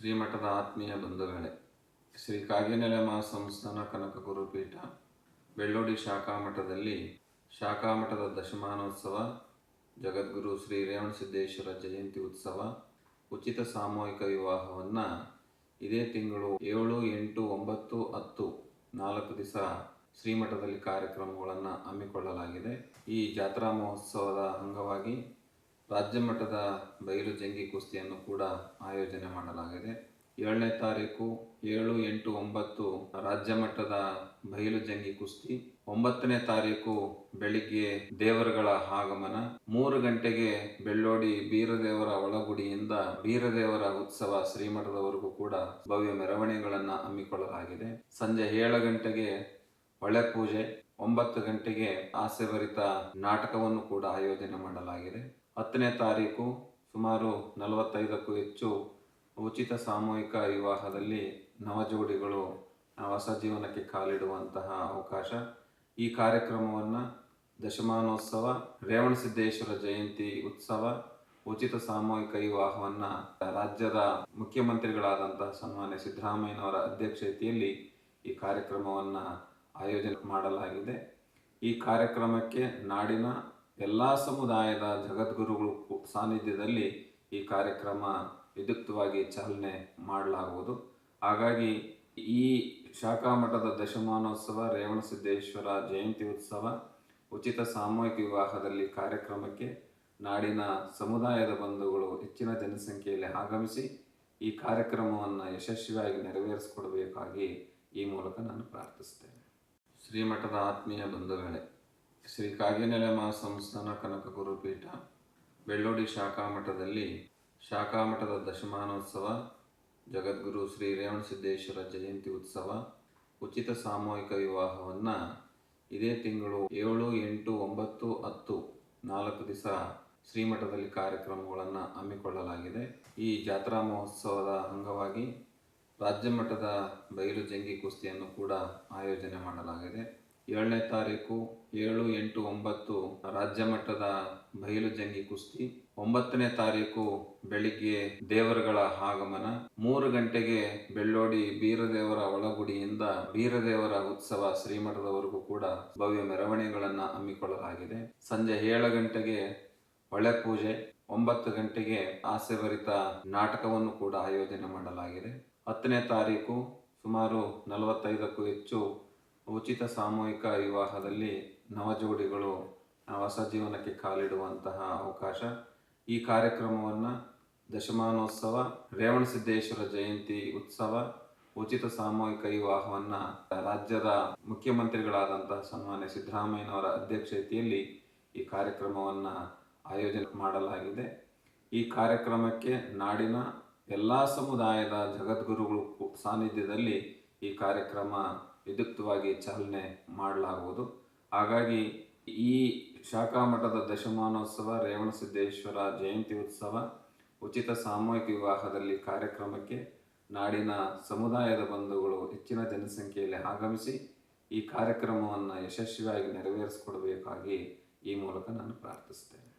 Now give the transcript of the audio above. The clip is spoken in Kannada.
ಶ್ರೀಮಠದ ಆತ್ಮೀಯ ಬಂಧುಗಳೇ, ಶ್ರೀ ಕಾಗಿನೆಲೆ ಮಹಾಸಂಸ್ಥಾನ ಕನಕ ಗುರುಪೀಠ ಬೆಳ್ಳೋಡಿ ಶಾಖಾಮಠದಲ್ಲಿ ಶಾಖಾಮಠದ ದಶಮಾನೋತ್ಸವ, ಜಗದ್ಗುರು ಶ್ರೀ ರೇವಣಸಿದ್ದೇಶ್ವರ ಜಯಂತಿ ಉತ್ಸವ, ಉಚಿತ ಸಾಮೂಹಿಕ ವಿವಾಹವನ್ನು ಇದೇ ತಿಂಗಳು 7, 8, 9, 10 4 ದಿವಸ ಶ್ರೀಮಠದಲ್ಲಿ ಕಾರ್ಯಕ್ರಮಗಳನ್ನು ಹಮ್ಮಿಕೊಳ್ಳಲಾಗಿದೆ. ಈ ಜಾತ್ರಾ ಮಹೋತ್ಸವದ ಅಂಗವಾಗಿ ರಾಜ್ಯ ಮಟ್ಟದ ಬಯಲು ಜಂಗಿ ಕುಸ್ತಿಯನ್ನು ಕೂಡ ಆಯೋಜನೆ ಮಾಡಲಾಗಿದೆ. 7ನೇ ತಾರೀಕು 7, 8, 9 ರಾಜ್ಯ ಮಟ್ಟದ ಬಯಲು ಜಂಗಿ ಕುಸ್ತಿ, 9ನೇ ತಾರೀಕು ಬೆಳಿಗ್ಗೆ ದೇವರುಗಳ ಆಗಮನ, 3 ಗಂಟೆಗೆ ಬೆಳ್ಳೋಡಿ ಬೀರದೇವರ ಒಳಗುಡಿಯಿಂದ ಬೀರದೇವರ ಉತ್ಸವ ಶ್ರೀಮಠದವರೆಗೂ ಕೂಡ ಭವ್ಯ ಮೆರವಣಿಗೆಗಳನ್ನು ಹಮ್ಮಿಕೊಳ್ಳಲಾಗಿದೆ. ಸಂಜೆ 7 ಗಂಟೆಗೆ ಹೊಳೆ ಪೂಜೆ, 9 ಗಂಟೆಗೆ ಹಾಸ್ಯಭರಿತ ನಾಟಕವನ್ನು ಕೂಡ ಆಯೋಜನೆ ಮಾಡಲಾಗಿದೆ. 10ನೇ ತಾರೀಕು ಸುಮಾರು 45ಕ್ಕೂ ಹೆಚ್ಚು ಉಚಿತ ಸಾಮೂಹಿಕ ವಿವಾಹದಲ್ಲಿ ನವಜೋಡಿಗಳು ಹೊಸ ಜೀವನಕ್ಕೆ ಕಾಲಿಡುವಂತಹ ಅವಕಾಶ. ಈ ಕಾರ್ಯಕ್ರಮವನ್ನು ದಶಮಾನೋತ್ಸವ, ರೇವಣಸಿದ್ದೇಶ್ವರ ಜಯಂತಿ ಉತ್ಸವ, ಉಚಿತ ಸಾಮೂಹಿಕ ವಿವಾಹವನ್ನು ರಾಜ್ಯದ ಮುಖ್ಯಮಂತ್ರಿಗಳಾದಂತಹ ಸನ್ಮಾನ್ಯ ಸಿದ್ದರಾಮಯ್ಯನವರ ಅಧ್ಯಕ್ಷತೆಯಲ್ಲಿ ಈ ಕಾರ್ಯಕ್ರಮವನ್ನು ಆಯೋಜನೆ ಮಾಡಲಾಗಿದೆ. ಈ ಕಾರ್ಯಕ್ರಮಕ್ಕೆ ನಾಡಿನ ಎಲ್ಲ ಸಮುದಾಯದ ಜಗದ್ಗುರುಗಳು ಸಾನ್ನಿಧ್ಯದಲ್ಲಿ ಈ ಕಾರ್ಯಕ್ರಮ ವಿದ್ಯುಕ್ತವಾಗಿ ಚಾಲನೆ ಮಾಡಲಾಗುವುದು. ಹಾಗಾಗಿ ಈ ಶಾಖಾಮಠದ ದಶಮಾನೋತ್ಸವ, ರೇವಣಸಿದ್ದೇಶ್ವರ ಜಯಂತಿ ಉತ್ಸವ, ಉಚಿತ ಸಾಮೂಹಿಕ ವಿವಾಹದಲ್ಲಿ ಕಾರ್ಯಕ್ರಮಕ್ಕೆ ನಾಡಿನ ಸಮುದಾಯದ ಬಂಧುಗಳು ಹೆಚ್ಚಿನ ಜನಸಂಖ್ಯೆಯಲ್ಲಿ ಆಗಮಿಸಿ ಈ ಕಾರ್ಯಕ್ರಮವನ್ನು ಯಶಸ್ವಿಯಾಗಿ ನೆರವೇರಿಸಿಕೊಡಬೇಕಾಗಿ ಈ ಮೂಲಕ ನಾನು ಪ್ರಾರ್ಥಿಸ್ತೇನೆ. ಶ್ರೀಮಠದ ಆತ್ಮೀಯ ಬಂಧುಗಳೇ, ಶ್ರೀ ಕಾಗಿನೆಲೆ ಮಹಾಸಂಸ್ಥಾನ ಕನಕ ಗುರುಪೀಠ ಬೆಳ್ಳೋಡಿ ಶಾಖಾಮಠದಲ್ಲಿ ಶಾಖಾಮಠದ ದಶಮಾನೋತ್ಸವ, ಜಗದ್ಗುರು ಶ್ರೀ ರೇವಣಸಿದ್ದೇಶ್ವರ ಜಯಂತಿ ಉತ್ಸವ, ಉಚಿತ ಸಾಮೂಹಿಕ ವಿವಾಹವನ್ನು ಇದೇ ತಿಂಗಳು 7, 8, 9, 10 4 ದಿವಸ ಶ್ರೀಮಠದಲ್ಲಿ ಕಾರ್ಯಕ್ರಮಗಳನ್ನು ಹಮ್ಮಿಕೊಳ್ಳಲಾಗಿದೆ. ಈ ಜಾತ್ರಾ ಮಹೋತ್ಸವದ ಅಂಗವಾಗಿ ರಾಜ್ಯ ಮಟ್ಟದ ಬಯಲು ಜಂಗಿ ಕುಸ್ತಿಯನ್ನು ಕೂಡ ಆಯೋಜನೆ ಮಾಡಲಾಗಿದೆ. 7ನೇ ತಾರೀಕು 7, 8, 9 ರಾಜ್ಯ ಮಟ್ಟದ ಬಯಲು ಜಂಗಿ ಕುಸ್ತಿ, 9ನೇ ತಾರೀಕು ಬೆಳಿಗ್ಗೆ ದೇವರುಗಳ ಆಗಮನ, 3 ಗಂಟೆಗೆ ಬೆಳ್ಳೋಡಿ ಬೀರದೇವರ ಒಳಗುಡಿಯಿಂದ ಬೀರದೇವರ ಉತ್ಸವ ಶ್ರೀಮಠದವರೆಗೂ ಕೂಡ ಭವ್ಯ ಮೆರವಣಿಗೆಗಳನ್ನು ಹಮ್ಮಿಕೊಳ್ಳಲಾಗಿದೆ. ಸಂಜೆ 7 ಗಂಟೆಗೆ ಹೊಳೆ ಪೂಜೆ, 9 ಗಂಟೆಗೆ ಹಾಸ್ಯಭರಿತ ನಾಟಕವನ್ನು ಕೂಡ ಆಯೋಜನೆ ಮಾಡಲಾಗಿದೆ. 10ನೇ ತಾರೀಕು ಸುಮಾರು 45ಕ್ಕೂ ಹೆಚ್ಚು ಉಚಿತ ಸಾಮೂಹಿಕ ವಿವಾಹದಲ್ಲಿ ನವಜೋಡಿಗಳು ಹೊಸ ಜೀವನಕ್ಕೆ ಕಾಲಿಡುವಂತಹ ಅವಕಾಶ. ಈ ಕಾರ್ಯಕ್ರಮವನ್ನು ದಶಮಾನೋತ್ಸವ, ರೇವಣಸಿದ್ದೇಶ್ವರ ಜಯಂತಿ ಉತ್ಸವ, ಉಚಿತ ಸಾಮೂಹಿಕ ವಿವಾಹವನ್ನು ರಾಜ್ಯದ ಮುಖ್ಯಮಂತ್ರಿಗಳಾದಂತಹ ಸನ್ಮಾನ್ಯ ಸಿದ್ದರಾಮಯ್ಯನವರ ಅಧ್ಯಕ್ಷತೆಯಲ್ಲಿ ಈ ಕಾರ್ಯಕ್ರಮವನ್ನು ಆಯೋಜನೆ ಮಾಡಲಾಗಿದೆ. ಈ ಕಾರ್ಯಕ್ರಮಕ್ಕೆ ನಾಡಿನ ಎಲ್ಲ ಸಮುದಾಯದ ಜಗದ್ಗುರುಗಳು ಸಾನ್ನಿಧ್ಯದಲ್ಲಿ ಈ ಕಾರ್ಯಕ್ರಮ ವಿದ್ಯುಕ್ತವಾಗಿ ಚಾಲನೆ ಮಾಡಲಾಗುವುದು. ಹಾಗಾಗಿ ಈ ಶಾಖಾಮಠದ ದಶಮಾನೋತ್ಸವ, ರೇವಣಸಿದ್ದೇಶ್ವರ ಜಯಂತಿ ಉತ್ಸವ, ಉಚಿತ ಸಾಮೂಹಿಕ ವಿವಾಹದಲ್ಲಿ ಕಾರ್ಯಕ್ರಮಕ್ಕೆ ನಾಡಿನ ಸಮುದಾಯದ ಬಂಧುಗಳು ಹೆಚ್ಚಿನ ಜನಸಂಖ್ಯೆಯಲ್ಲಿ ಆಗಮಿಸಿ ಈ ಕಾರ್ಯಕ್ರಮವನ್ನು ಯಶಸ್ವಿಯಾಗಿ ನೆರವೇರಿಸಿಕೊಡಬೇಕಾಗಿ ಈ ಮೂಲಕ ನಾನು ಪ್ರಾರ್ಥಿಸ್ತೇನೆ.